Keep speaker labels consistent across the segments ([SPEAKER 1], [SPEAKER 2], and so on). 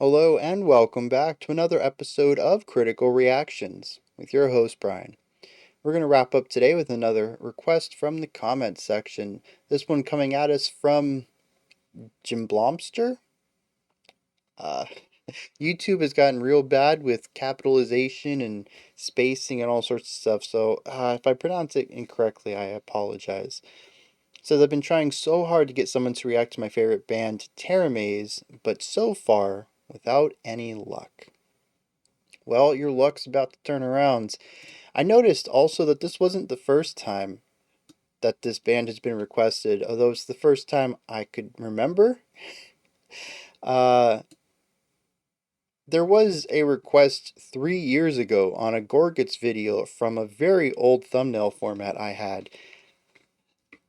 [SPEAKER 1] Hello and welcome back to another episode of Critical Reactions with your host Bryan. We're going to wrap up today with another request from the comments section. This one coming at us from Jim Blomster. Uh, YouTube has gotten real bad with capitalization and spacing and all sorts of stuff, so if I pronounce it incorrectly, I apologize. It says, I've been trying so hard to get someone to react to my favorite band, TERAMAZE, but so far, without any luck. Well, your luck's about to turn around. I noticed also that this wasn't the first time that this band has been requested, although it's the first time I could remember. Uh, there was a request 3 years ago on a Gorguts video from a very old thumbnail format I had,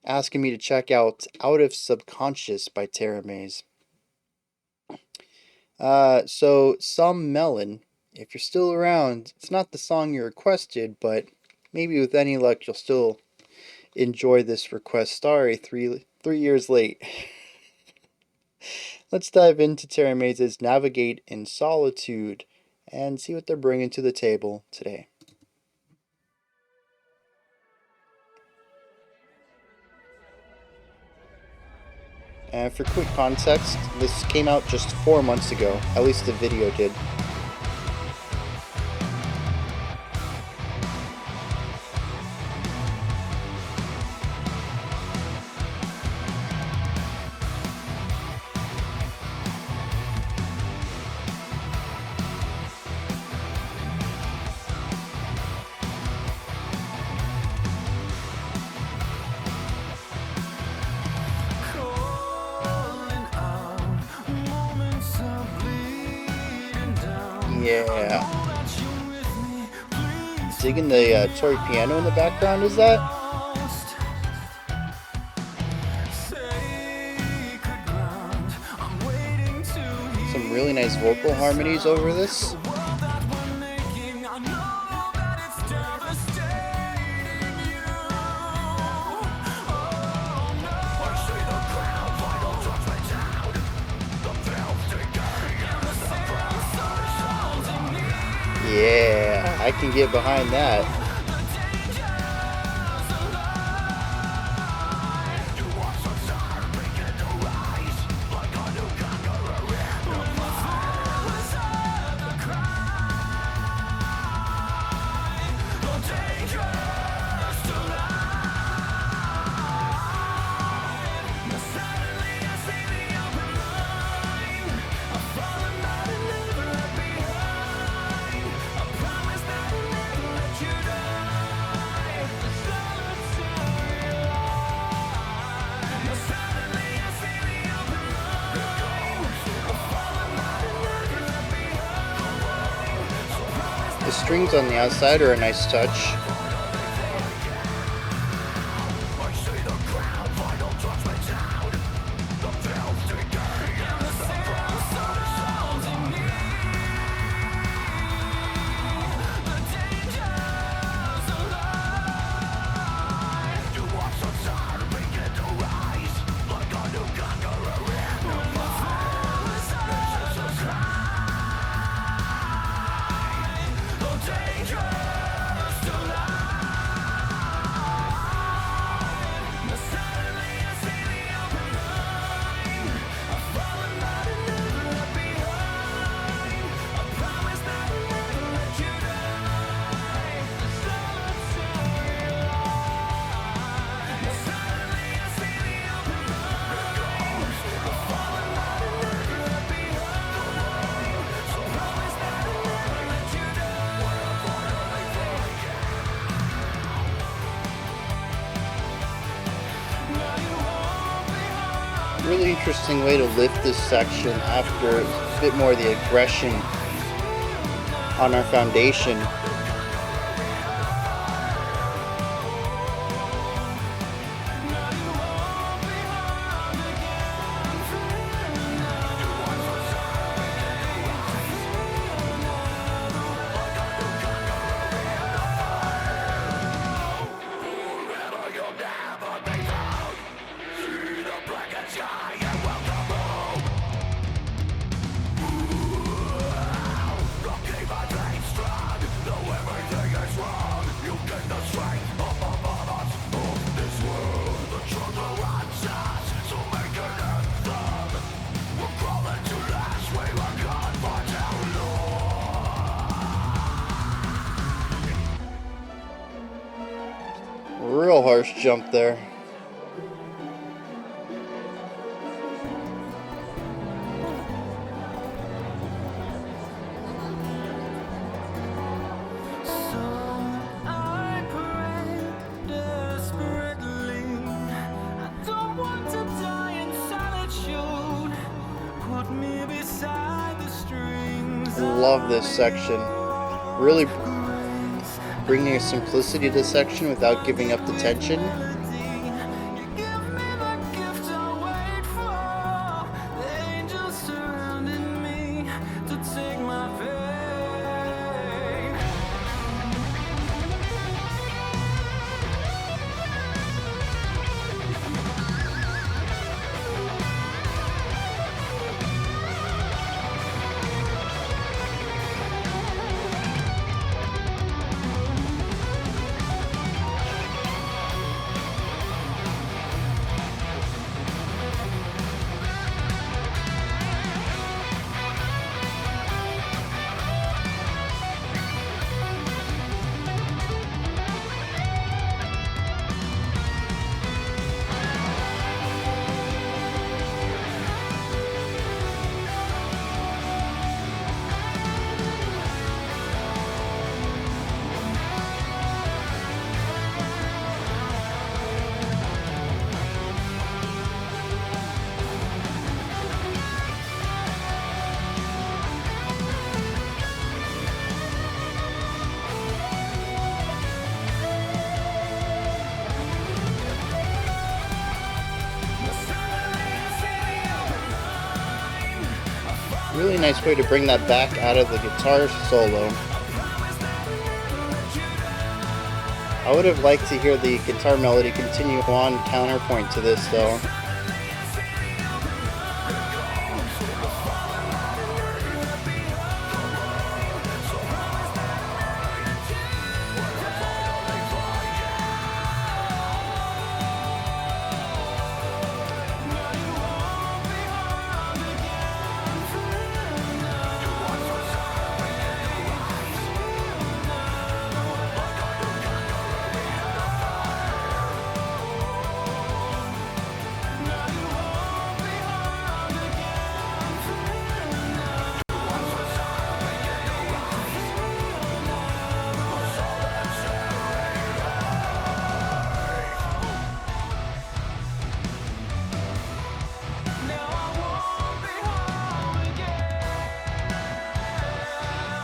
[SPEAKER 1] asking me to check Out of Subconscious by TERAMAZE. So Some Melon, if you're still around, it's not the song you requested, but maybe with any luck you'll still enjoy this request. Sorry, three years late. Let's dive into TERAMAZE's Navigate in Solitude and see what they're bringing to the table today. And for quick context, this came out just 4 months ago, at least the video did. Yeah. Digging the toy piano in the background, is that? Some really nice vocal harmonies over this. Yeah, I can get behind that. The strings on the outside are a nice touch. Really interesting way to lift this section after a bit more of the aggression on our foundation. harsh jump there. Love this section. Really bringing a simplicity to the section without giving up the tension. Really nice way to bring that back out of the guitar solo. I would have liked to hear the guitar melody continue on counterpoint to this though.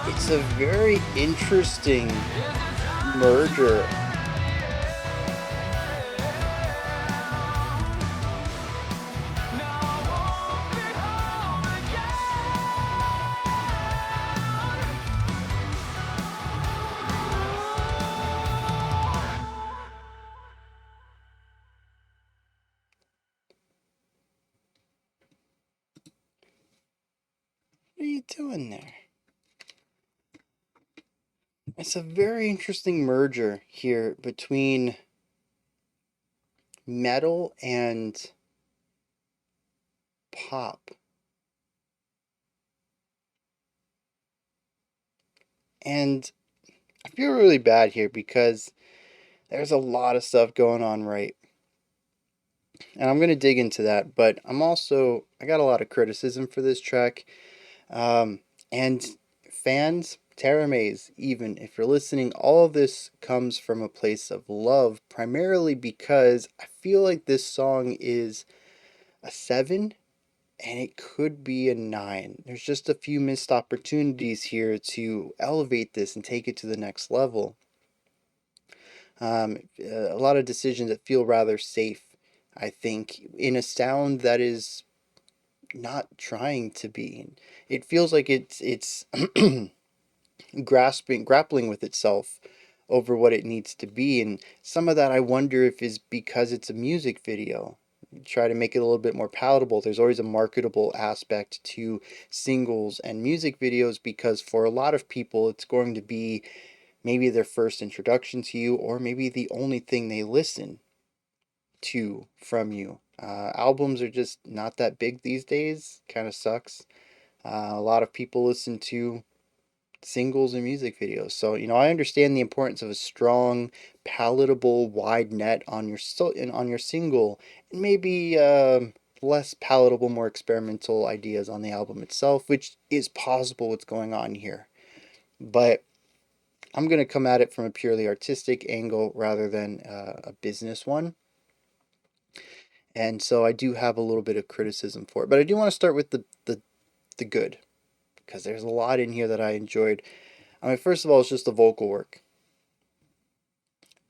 [SPEAKER 1] It's a very interesting merger. What are you doing there? It's a very interesting merger here between metal and pop. And I feel really bad here because there's a lot of stuff going on right. And I'm going to dig into that, but I got a lot of criticism for this track. And fans, TERAMAZE, even if you're listening, all of this comes from a place of love, primarily because I feel like this song is a 7 and it could be a 9. There's just a few missed opportunities here to elevate this and take it to the next level. A lot of decisions that feel rather safe, I think, in a sound that is not trying to be. It feels like it's grappling with itself over what it needs to be, and some of that I wonder if is because it's a music video. Try to make it a little bit more palatable. There's always a marketable aspect to singles and music videos because for a lot of people it's going to be maybe their first introduction to you or maybe the only thing they listen to from you. Albums are just not that big these days. Kind of sucks. A lot of people listen to singles and music videos. So, I understand the importance of a strong, palatable, wide net on your on your single, and maybe less palatable, more experimental ideas on the album itself, which is possible what's going on here. But I'm going to come at it from a purely artistic angle rather than a business one. And so I do have a little bit of criticism for it. But I do want to start with the good, because there's a lot in here that I enjoyed. I mean, first of all, it's just the vocal work.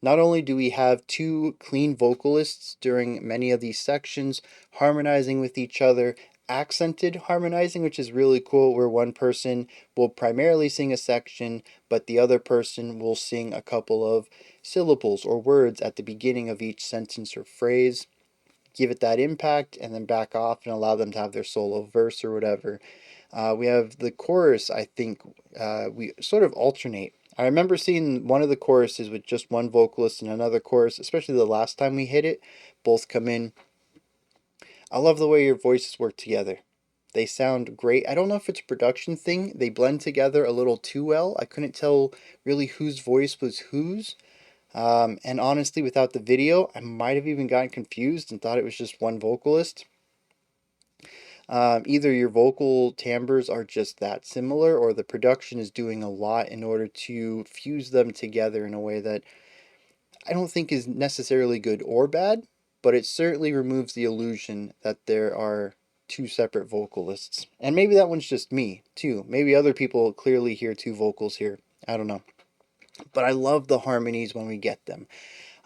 [SPEAKER 1] Not only do we have two clean vocalists during many of these sections, harmonizing with each other, accented harmonizing, which is really cool, where one person will primarily sing a section, but the other person will sing a couple of syllables or words at the beginning of each sentence or phrase, give it that impact, and then back off and allow them to have their solo verse or whatever. We have the chorus, I think we sort of alternate. I remember seeing one of the choruses with just one vocalist and another chorus, especially the last time we hit it, both come in. I love the way your voices work together. They sound great. I don't know if it's a production thing. They blend together a little too well. I couldn't tell really whose voice was whose. And honestly, without the video, I might have even gotten confused and thought it was just one vocalist. Either your vocal timbres are just that similar, or the production is doing a lot in order to fuse them together in a way that I don't think is necessarily good or bad, but it certainly removes the illusion that there are two separate vocalists. And maybe that one's just me, too. Maybe other people clearly hear two vocals here. I don't know. But I love the harmonies when we get them.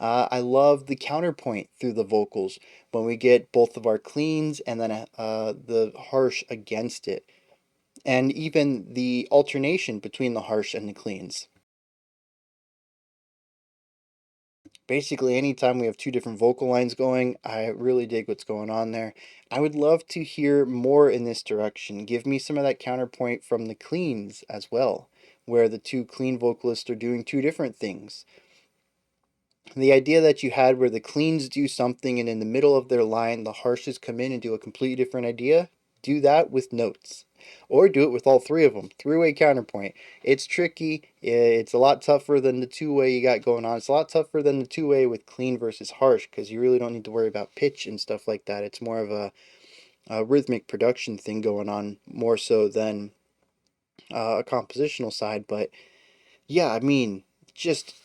[SPEAKER 1] I love the counterpoint through the vocals when we get both of our cleans and then the harsh against it. And even the alternation between the harsh and the cleans. Basically, anytime we have two different vocal lines going, I really dig what's going on there. I would love to hear more in this direction. Give me some of that counterpoint from the cleans as well, where the two clean vocalists are doing two different things. The idea that you had where the cleans do something and in the middle of their line the harshes come in and do a completely different idea, do that with notes. Or do it with all three of them. Three-way counterpoint. It's tricky. It's a lot tougher than the two-way you got going on. It's a lot tougher than the two-way with clean versus harsh, because you really don't need to worry about pitch and stuff like that. It's more of a rhythmic production thing going on, more so than a compositional side. But yeah, I mean, just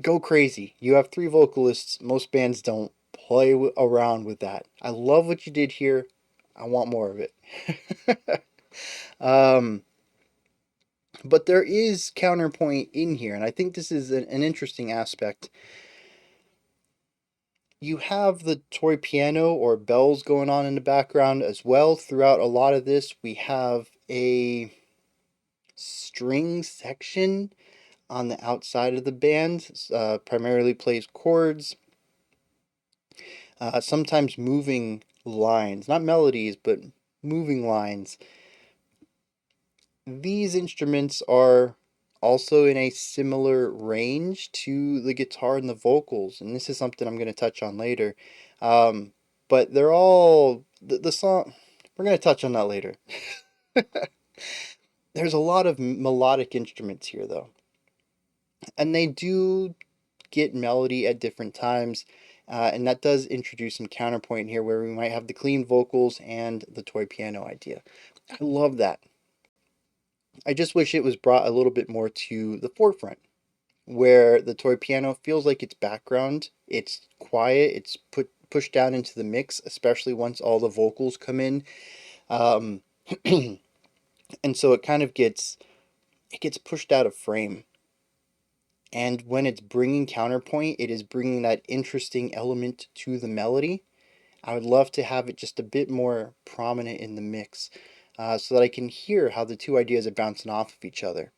[SPEAKER 1] go crazy. You have three vocalists. Most bands don't play around with that. I love what you did here. I want more of it. um, but there is counterpoint in here, and I think this is an interesting aspect. You have the toy piano or bells going on in the background as well. Throughout a lot of this, we have a string section on the outside of the band, primarily plays chords. Sometimes moving lines, not melodies, but moving lines. These instruments are also in a similar range to the guitar and the vocals, and this is something I'm going to touch on later. But they're all the song. We're going to touch on that later. There's a lot of melodic instruments here, though, and they do get melody at different times. And that does introduce some counterpoint here where we might have the clean vocals and the toy piano idea. I love that. I just wish it was brought a little bit more to the forefront, where the toy piano feels like it's background, it's quiet, it's pushed down into the mix, especially once all the vocals come in. Um, and so it kind of gets pushed out of frame. And when it's bringing counterpoint, it is bringing that interesting element to the melody. I would love to have it just a bit more prominent in the mix, so that I can hear how the two ideas are bouncing off of each other.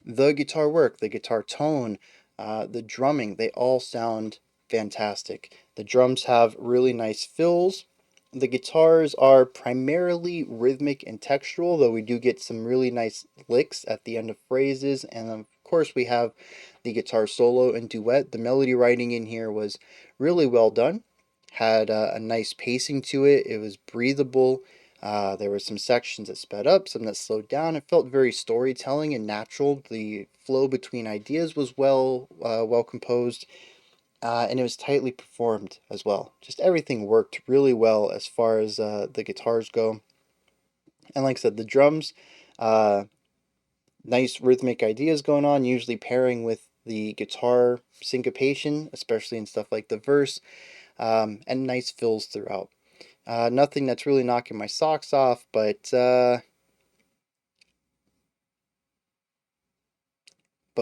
[SPEAKER 1] The guitar work, the guitar tone, the drumming, they all sound fantastic. The drums have really nice fills. The guitars are primarily rhythmic and textural, though we do get some really nice licks at the end of phrases. And of course, we have the guitar solo and duet. The melody writing in here was really well done. had a nice pacing to it. It was breathable. There were some sections that sped up, some that slowed down. It felt very storytelling and natural. The flow between ideas was well composed, and it was tightly performed as well. Just everything worked really well as far as the guitars go. And like I said, the drums, uh, nice rhythmic ideas going on, usually pairing with the guitar syncopation, especially in stuff like the verse, and nice fills throughout. Nothing that's really knocking my socks off, but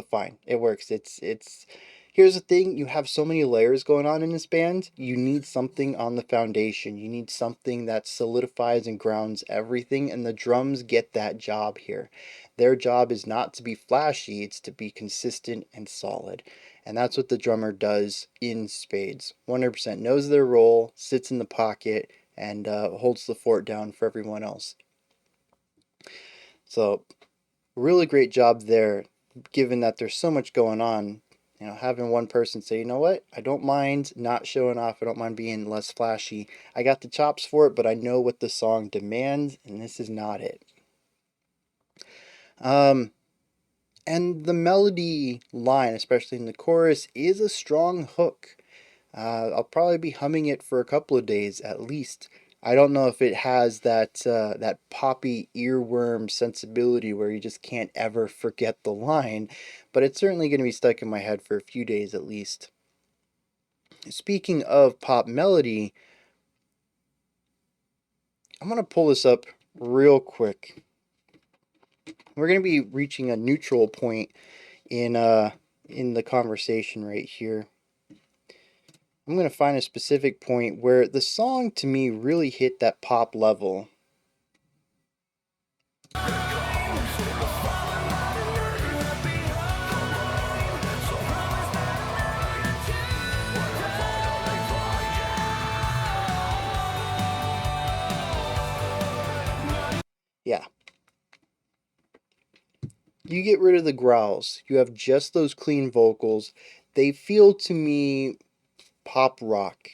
[SPEAKER 1] fine, it works. It's Here's the thing, you have so many layers going on in this band. You need something on the foundation. You need something that solidifies and grounds everything, and the drums get that job here. Their job is not to be flashy, it's to be consistent and solid. And that's what the drummer does in spades. 100% knows their role, sits in the pocket, and holds the fort down for everyone else. So really great job there, given that there's so much going on. Having one person say, you know what, I don't mind not showing off, I don't mind being less flashy. I got the chops for it, but I know what the song demands, and this is not it. Um, and the melody line, especially in the chorus, is a strong hook. I'll probably be humming it for a couple of days at least. I don't know if it has that poppy earworm sensibility where you just can't ever forget the line, but it's certainly going to be stuck in my head for a few days at least. Speaking of pop melody, I'm going to pull this up real quick. We're going to be reaching a neutral point in the conversation right here. I'm going to find a specific point where the song to me really hit that pop level. Yeah. You get rid of the growls. You have just those clean vocals. They feel to me pop rock,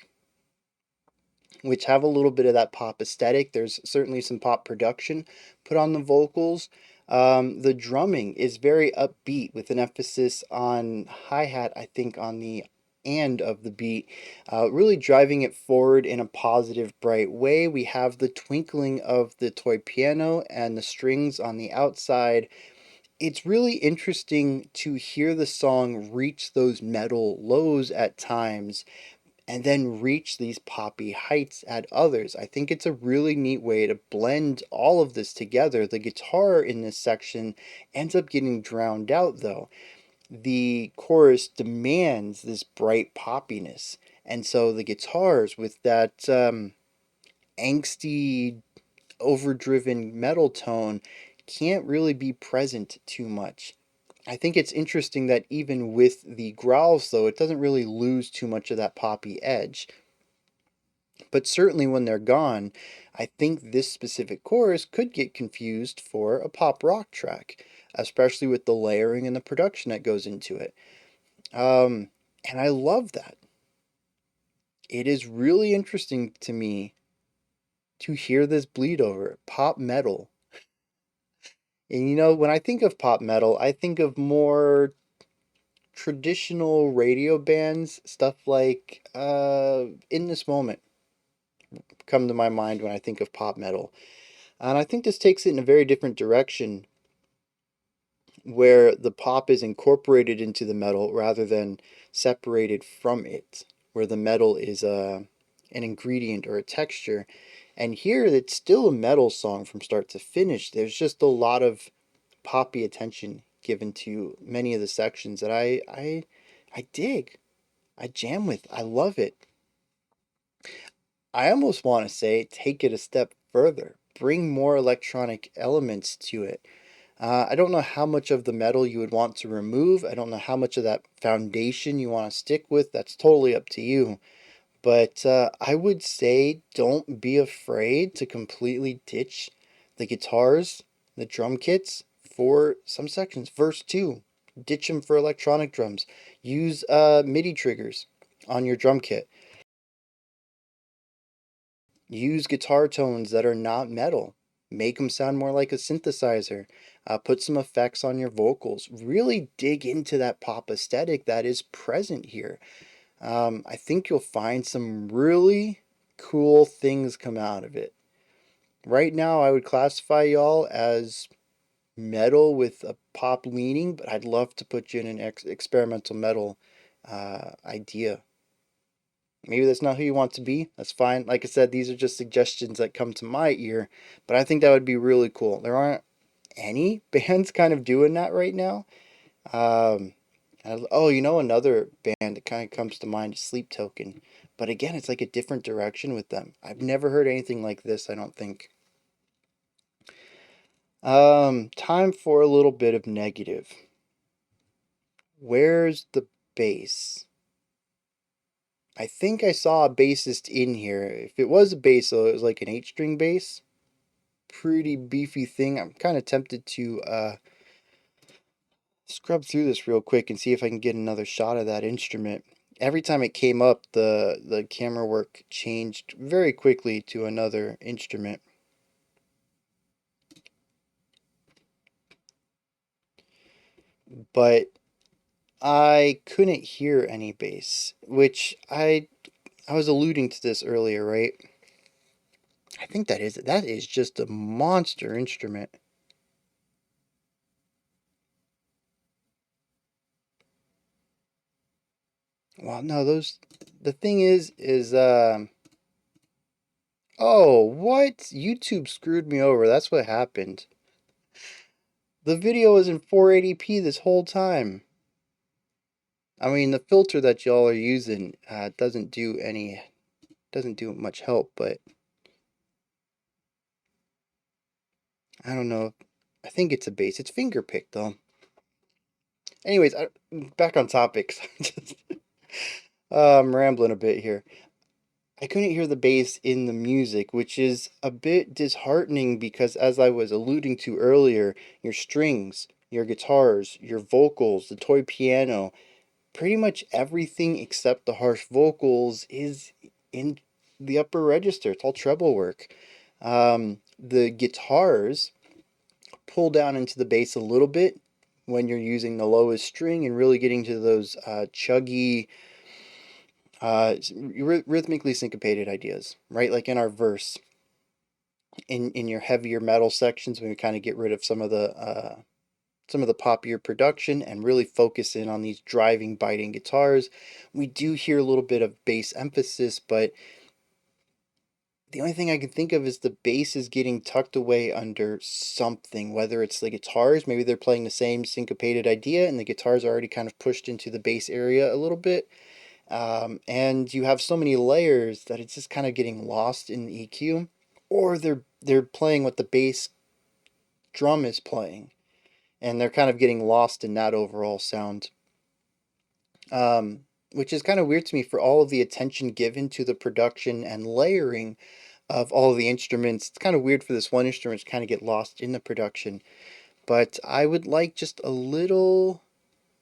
[SPEAKER 1] which have a little bit of that pop aesthetic. There's certainly some pop production put on the vocals. The drumming is very upbeat with an emphasis on hi-hat, I think, on the and of the beat, really driving it forward in a positive, bright way. We have the twinkling of the toy piano and the strings on the outside. It's really interesting to hear the song reach those metal lows at times and then reach these poppy heights at others. I think it's a really neat way to blend all of this together. The guitar in this section ends up getting drowned out though. The chorus demands this bright poppiness, and so the guitars with that angsty, overdriven metal tone can't really be present too much. I think it's interesting that even with the growls, though, it doesn't really lose too much of that poppy edge. But certainly when they're gone, I think this specific chorus could get confused for a pop rock track, especially with the layering and the production that goes into it. And I love that. It is really interesting to me to hear this bleed over pop metal. And when I think of pop metal, I think of more traditional radio bands, stuff like In This Moment come to my mind when I think of pop metal. And I think this takes it in a very different direction where the pop is incorporated into the metal rather than separated from it, where the metal is an ingredient or a texture. And here it's still a metal song from start to finish. There's just a lot of poppy attention given to many of the sections that I dig. I jam with. I love it. I almost want to say take it a step further. Bring more electronic elements to it. I don't know how much of the metal you would want to remove. I don't know how much of that foundation you want to stick with. That's totally up to you. But I would say don't be afraid to completely ditch the guitars, the drum kits for some sections. Verse 2, ditch them for electronic drums. Use MIDI triggers on your drum kit. Use guitar tones that are not metal. Make them sound more like a synthesizer. Put some effects on your vocals. Really dig into that pop aesthetic that is present here. I think you'll find some really cool things come out of it. Right now, I would classify y'all as metal with a pop leaning, but I'd love to put you in an experimental metal idea. Maybe that's not who you want to be. That's fine. Like I said, these are just suggestions that come to my ear, but I think that would be really cool. There aren't any bands kind of doing that right now. Um, oh, another band that kind of comes to mind is Sleep Token. But again, it's like a different direction with them. I've never heard anything like this, I don't think. Time for a little bit of negative. Where's the bass? I think I saw a bassist in here. If it was a bass, though, it was like an 8-string bass. Pretty beefy thing. I'm kind of tempted to scrub through this real quick and see if I can get another shot of that instrument. Every time it came up, the camera work changed very quickly to another instrument. But I couldn't hear any bass, which I was alluding to this earlier, right? I think that is just a monster instrument. Well, no, the thing is oh, what? YouTube screwed me over. That's what happened. The video was in 480p this whole time. I mean, the filter that y'all are using doesn't do much help, but I don't know. I think it's a bass. It's finger picked though. Anyways, back on topics. I'm rambling a bit here. I couldn't hear the bass in the music, which is a bit disheartening because, as I was alluding to earlier, your strings, your guitars, your vocals, the toy piano, pretty much everything except the harsh vocals is in the upper register. It's all treble work. The guitars pull down into the bass a little bit when you're using the lowest string and really getting to those chuggy, rhythmically syncopated ideas, right? Like in our verse, in your heavier metal sections, when we kind of get rid of some of the poppier production and really focus in on these driving, biting guitars. We do hear a little bit of bass emphasis, but the only thing I can think of is the bass is getting tucked away under something, whether it's the guitars, maybe they're playing the same syncopated idea and the guitars are already kind of pushed into the bass area a little bit. And you have so many layers that it's just kind of getting lost in the EQ, or they're playing what the bass drum is playing, and they're kind of getting lost in that overall sound. Which is kind of weird to me for all of the attention given to the production and layering of all of the instruments. It's kind of weird for this one instrument to kind of get lost in the production. But I would like just a little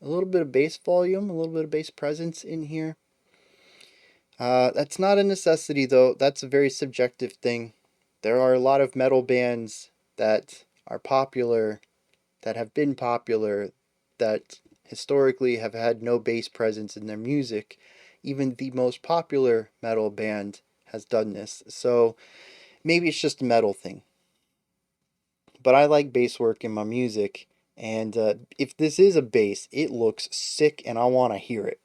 [SPEAKER 1] bit of bass volume, a little bit of bass presence in here. That's not a necessity though. That's a very subjective thing. There are a lot of metal bands that are popular, that have been popular, that historically have had no bass presence in their music. Even the most popular metal band has done this. So maybe it's just a metal thing. But I like bass work in my music. And if this is a bass, it looks sick and I want to hear it.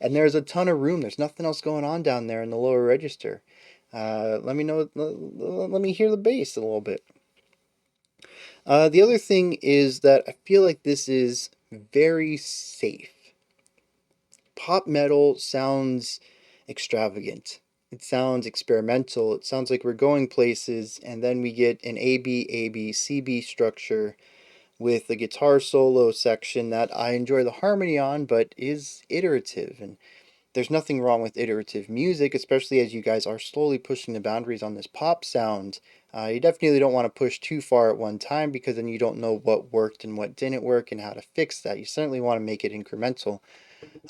[SPEAKER 1] And there's a ton of room. There's nothing else going on down there in the lower register. Let me know. Let me hear the bass a little bit. The other thing is that I feel like this is very safe. Pop metal sounds extravagant. It sounds experimental. It sounds like we're going places, and then we get an A-B-A-B-C-B structure with the guitar solo section that I enjoy the harmony on, but is iterative. And there's nothing wrong with iterative music, especially as you guys are slowly pushing the boundaries on this pop sound. You definitely don't want to push too far at one time because then you don't know what worked and what didn't work and how to fix that. You certainly want to make it incremental.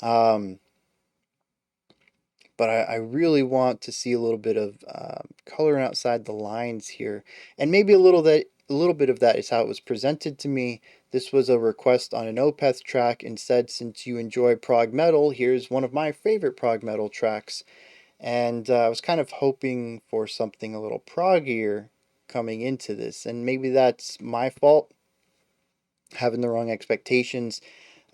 [SPEAKER 1] Um, but I really want to see a little bit of coloring outside the lines here, and maybe a little bit of that is how it was presented to me. This was a request on an Opeth track, and said, since you enjoy prog metal, here's one of my favorite prog metal tracks. And I was kind of hoping for something a little proggier coming into this, and maybe that's my fault, having the wrong expectations.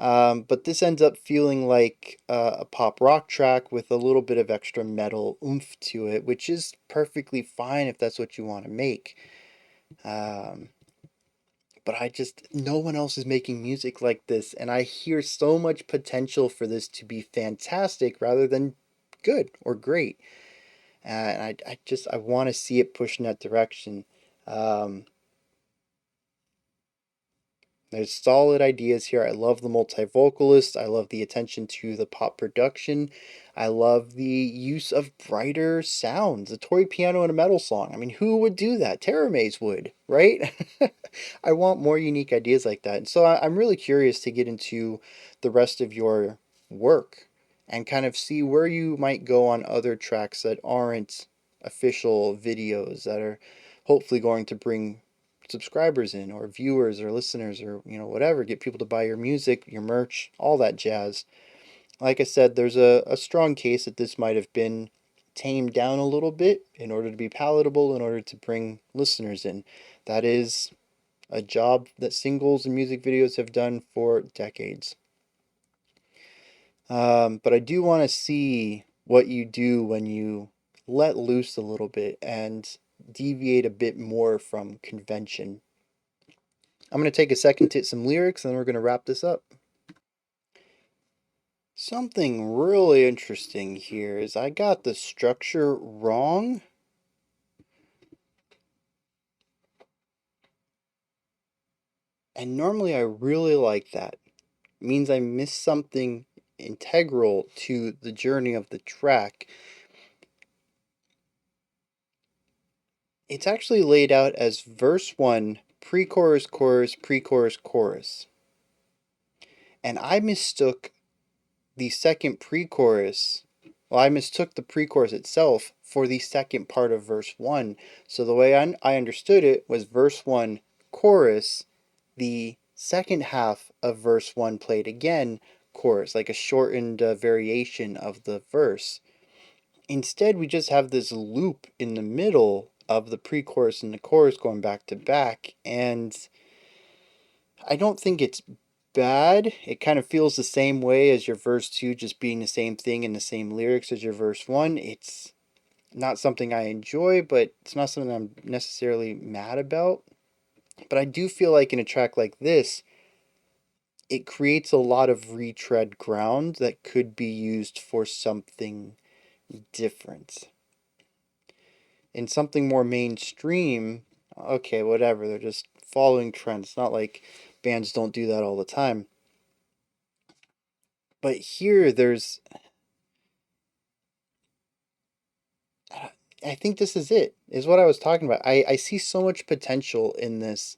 [SPEAKER 1] But this ends up feeling like a pop rock track with a little bit of extra metal oomph to it, which is perfectly fine if that's what you want to make. Um, but no one else is making music like this, and I hear so much potential for this to be fantastic rather than good or great. And I want to see it push in that direction. Um, There's solid ideas here. I love the multi-vocalist. I love the attention to the pop production. I love the use of brighter sounds. A toy piano in a metal song. I mean, who would do that? TERAMAZE would, right? I want more unique ideas like that. And so I'm really curious to get into the rest of your work and kind of see where you might go on other tracks that aren't official videos, that are hopefully going to bring subscribers in, or viewers or listeners, or whatever, get people to buy your music, your merch, all that jazz. Like I said, there's a strong case that this might have been tamed down a little bit in order to be palatable, in order to bring listeners in. That is a job that singles and music videos have done for decades. But I do want to see what you do when you let loose a little bit and deviate a bit more from convention. I'm going to take a second to hit some lyrics, and then we're going to wrap this up. Something really interesting here is I got the structure wrong. And normally I really like that. It means I missed something integral to the journey of the track. It's actually laid out as verse 1, pre-chorus, chorus, pre-chorus, chorus. And I mistook the second pre-chorus. Well, I mistook the pre-chorus itself for the second part of verse 1. So the way I understood it was verse 1, chorus, the second half of verse 1 played again, chorus, like a shortened variation of the verse. Instead, we just have this loop in the middle of the pre-chorus and the chorus going back to back, and I don't think it's bad. It kind of feels the same way as your verse 2, just being the same thing and the same lyrics as your verse 1. It's not something I enjoy, but it's not something I'm necessarily mad about. But I do feel like in a track like this, it creates a lot of retread ground that could be used for something different. In something more mainstream, okay, whatever, they're just following trends. It's not like bands don't do that all the time. But here, I think this is what I was talking about. I see so much potential in this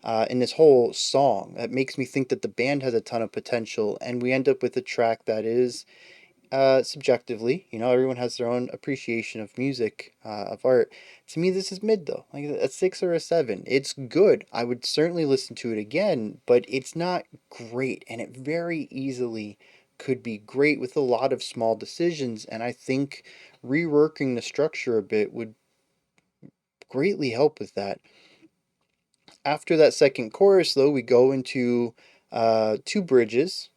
[SPEAKER 1] whole song that makes me think that the band has a ton of potential, and we end up with a track that is subjectively, everyone has their own appreciation of music, of art. To me, this is mid though, like a 6 or a 7. It's good. I would certainly listen to it again, but it's not great, and it very easily could be great with a lot of small decisions. And I think reworking the structure a bit would greatly help with that. After that second chorus, though, we go into two bridges.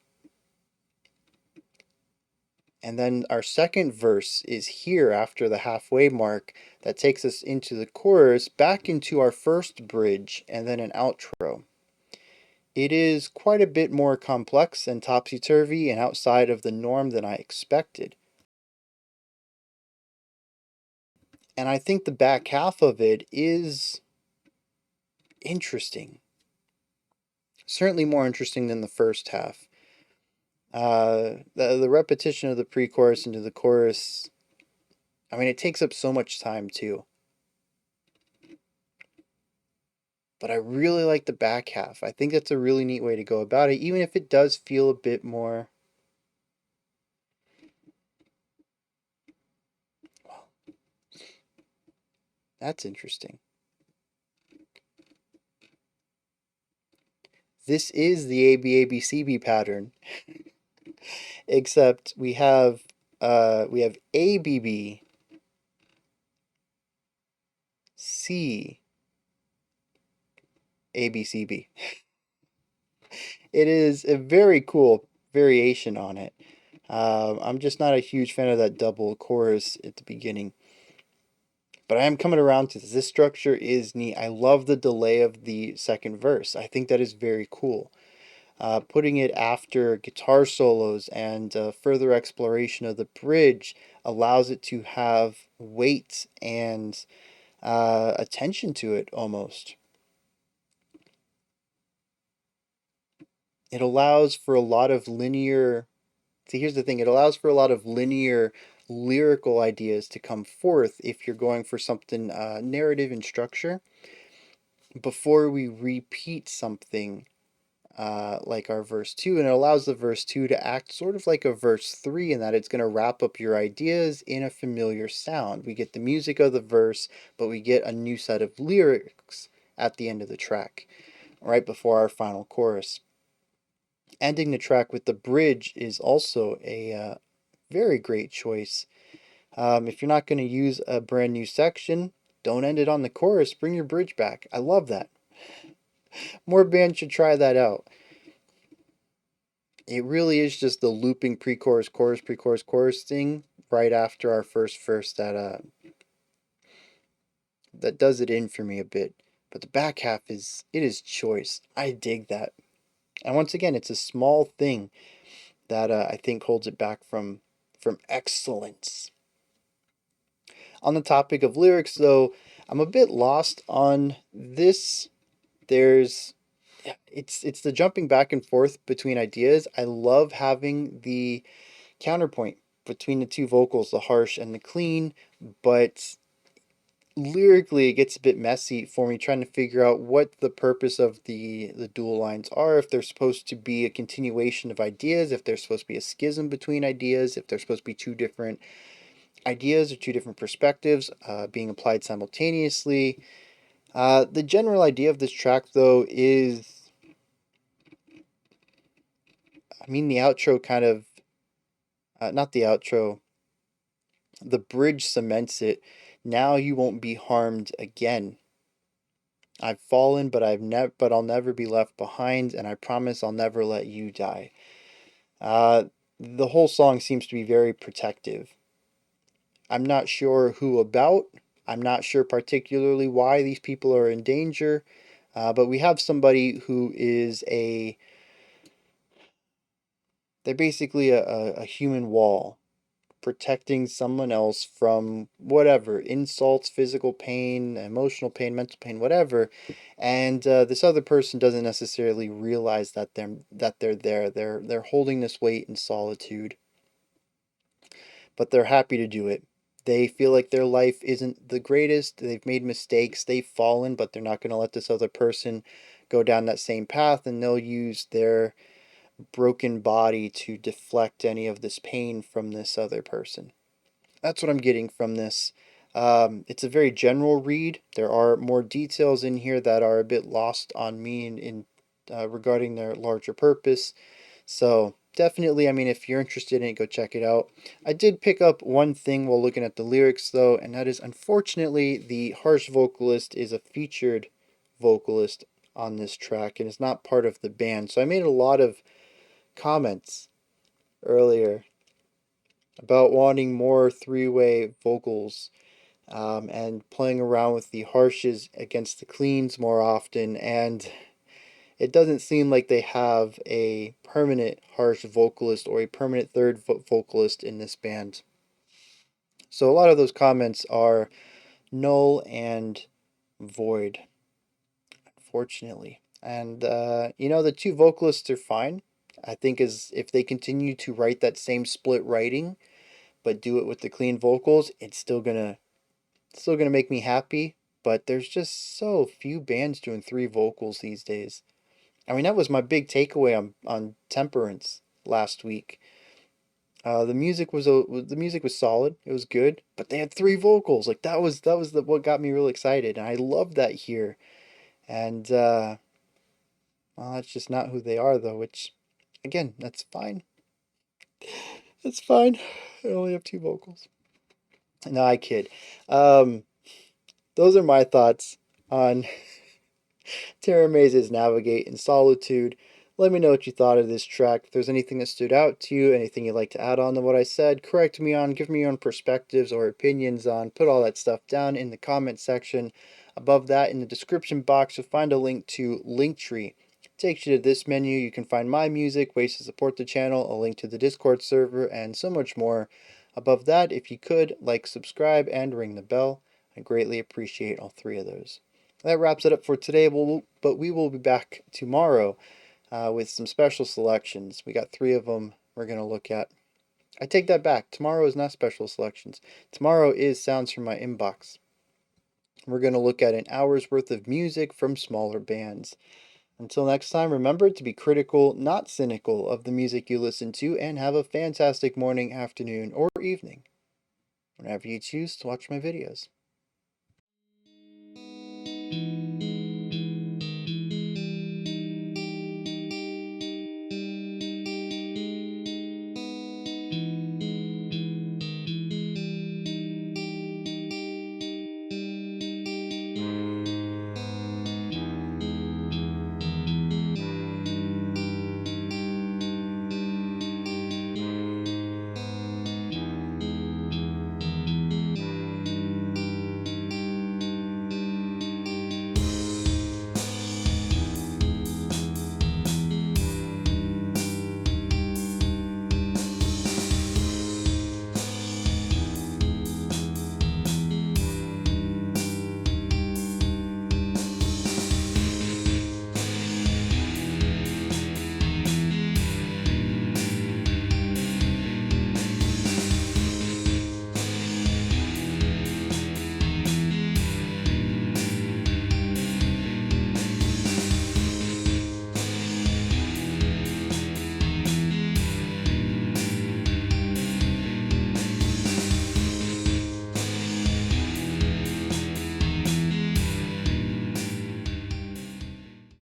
[SPEAKER 1] And then our second verse is here after the halfway mark that takes us into the chorus, back into our first bridge, and then an outro. It is quite a bit more complex and topsy-turvy and outside of the norm than I expected. And I think the back half of it is interesting. Certainly more interesting than the first half. The repetition of the pre-chorus into the chorus, I mean, it takes up so much time too. But I really like the back half. I think that's a really neat way to go about it, even if it does feel a bit more That's interesting. This is the ABABCB pattern, except we have ABB, C, ABCB. It is a very cool variation on it. I'm just not a huge fan of that double chorus at the beginning. But I am coming around to this. This structure is neat. I love the delay of the second verse. I think that is very cool. Putting it after guitar solos and further exploration of the bridge allows it to have weight and attention to it almost. It allows for a lot of linear. See, here's the thing, it allows for a lot of linear lyrical ideas to come forth if you're going for something narrative in structure before we repeat something like our verse 2, and it allows the verse 2 to act sort of like a verse 3 in that it's going to wrap up your ideas in a familiar sound. We get the music of the verse, but we get a new set of lyrics at the end of the track, right before our final chorus. Ending the track with the bridge is also a very great choice. If you're not going to use a brand new section, don't end it on the chorus. Bring your bridge back. I love that. More bands should try that out. It really is just the looping pre-chorus, chorus, pre-chorus, chorus thing right after our first verse that does it in for me a bit. But the back half is choice. I dig that. And once again, it's a small thing that I think holds it back from excellence. On the topic of lyrics, though, I'm a bit lost on this. There's it's the jumping back and forth between ideas. I love having the counterpoint between the two vocals, the harsh and the clean, but lyrically it gets a bit messy for me trying to figure out what the purpose of the dual lines are, if they're supposed to be a continuation of ideas, if there's supposed to be a schism between ideas, if they're supposed to be two different ideas or two different perspectives being applied simultaneously. The general idea of this track, though, is, I mean, the outro kind of, not the outro, the bridge cements it. Now you won't be harmed again. I've fallen, but I'll never be left behind, and I promise I'll never let you die. Uh, the whole song seems to be very protective. I'm not sure who about. I'm not sure particularly why these people are in danger, but we have somebody who is they're basically a human wall protecting someone else from whatever insults, physical pain, emotional pain, mental pain, whatever. And this other person doesn't necessarily realize that they're there. They're holding this weight in solitude, but they're happy to do it. They feel like their life isn't the greatest. They've made mistakes. They've fallen, but they're not going to let this other person go down that same path, and they'll use their broken body to deflect any of this pain from this other person. That's what I'm getting from this. It's a very general read. There are more details in here that are a bit lost on me in regarding their larger purpose. So definitely, I mean, if you're interested in it, go check it out. I did pick up one thing while looking at the lyrics, though, and that is unfortunately the harsh vocalist is a featured vocalist on this track and is not part of the band. So I made a lot of comments earlier about wanting more three-way vocals and playing around with the harshes against the cleans more often, and it doesn't seem like they have a permanent harsh vocalist or a permanent third vocalist in this band. So a lot of those comments are null and void, unfortunately. And the two vocalists are fine. I think as if they continue to write that same split writing, but do it with the clean vocals, it's still gonna make me happy. But there's just so few bands doing three vocals these days. I mean, that was my big takeaway on Temperance last week. The music was solid. It was good, but they had three vocals. Like that was what got me real excited, and I love that here. And well, that's just not who they are, though. Which, again, that's fine. That's fine. I only have two vocals. No, I kid. Um, those are my thoughts on TERAMAZE's Navigate in Solitude. Let me know what you thought of this track. If there's anything that stood out to you, anything you'd like to add on to what I said, correct me on, give me your own perspectives or opinions on, put all that stuff down in the comment section. Above that, in the description box, you'll find a link to Linktree. It takes you to this menu. You can find my music, ways to support the channel, a link to the Discord server, and so much more. Above that, if you could, like, subscribe, and ring the bell. I greatly appreciate all three of those. That wraps it up for today, but we will be back tomorrow with some special selections. We got three of them we're going to look at. I take that back. Tomorrow is not special selections. Tomorrow is Sounds from My Inbox. We're going to look at an hour's worth of music from smaller bands. Until next time, remember to be critical, not cynical, of the music you listen to, and have a fantastic morning, afternoon, or evening whenever you choose to watch my videos.